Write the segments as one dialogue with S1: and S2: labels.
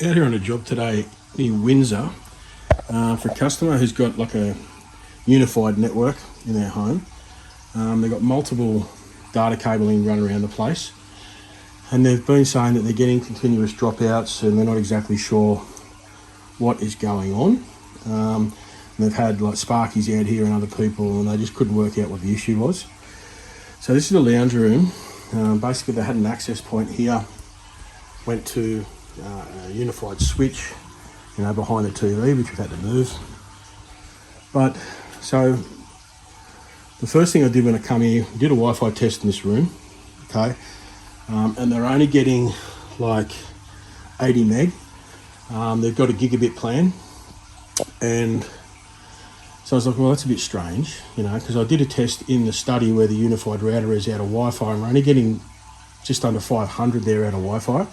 S1: Out here on a job today near Windsor for a customer who's got like a unified network in their home. They've got multiple data cabling run around the place, and they've been saying that they're getting continuous dropouts and they're not exactly sure what is going on. And they've had like Sparkies out here and other people, and they just couldn't work out what the issue was. So this is the lounge room. Basically they had an access point here, went to a unified switch, behind the TV, which we've had to move. But so the first thing I did when I come here, did a Wi-Fi test in this room, okay, and they're only getting like 80 meg. They've got a gigabit plan, and so I was like, well, that's a bit strange, because I did a test in the study where the unified router is out of Wi-Fi, and we're only getting just under 500 there out of Wi-Fi.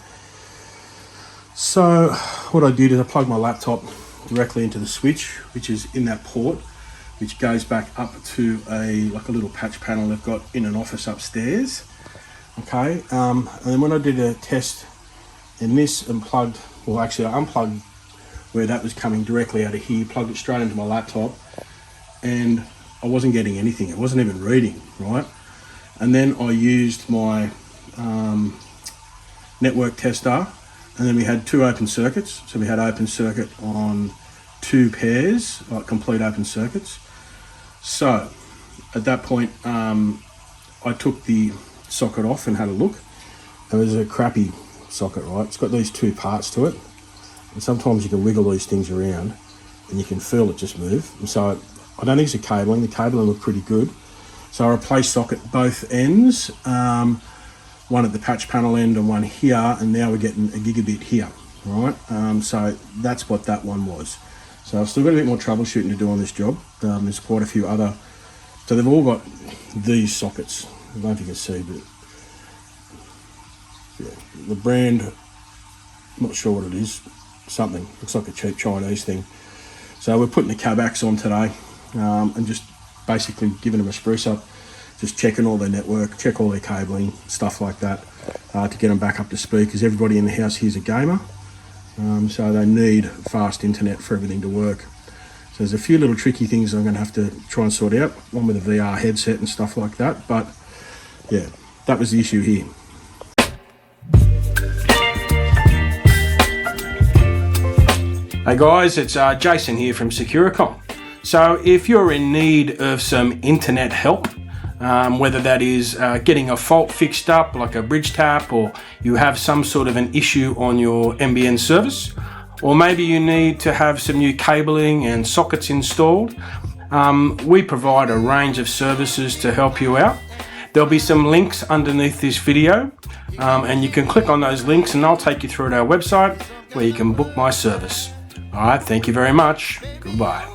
S1: So what I did is I plugged my laptop directly into the switch, which is in that port, which goes back up to a little patch panel they've got in an office upstairs. Okay, and then when I did a test in this and I unplugged where that was coming directly out of here, plugged it straight into my laptop, and I wasn't getting anything. It wasn't even reading, right? And then I used my network tester, and then we had two open circuits. So we had open circuit on two pairs, like complete open circuits. So at that point, I took the socket off and had a look. It was a crappy socket, right? It's got these two parts to it, and sometimes you can wiggle these things around and you can feel it just move. And so I don't think it's a cabling. The cabling looked pretty good. So I replaced socket both ends, one at the patch panel end and one here, and now we're getting a gigabit here, right? So that's what that one was. So I've still got a bit more troubleshooting to do on this job. There's quite a few other, so they've all got these sockets. I don't know if you can see, but yeah, the brand, I'm not sure what it is, something, looks like a cheap Chinese thing. So we're putting the Cabacs on today, and just basically giving them a spruce up, just checking all their network, check all their cabling, stuff like that, to get them back up to speed, because everybody in the house here is a gamer, so they need fast internet for everything to work. So there's a few little tricky things I'm going to have to try and sort out, one with a VR headset and stuff like that, but yeah, that was the issue here. Hey guys, it's Jason here from Securicom. So if you're in need of some internet help, whether that is getting a fault fixed up like a bridge tap, or you have some sort of an issue on your NBN service, or maybe you need to have some new cabling and sockets installed, we provide a range of services to help you out. There'll be some links underneath this video, and you can click on those links and I'll take you through to our website where you can book my service. Alright, thank you very much. Goodbye.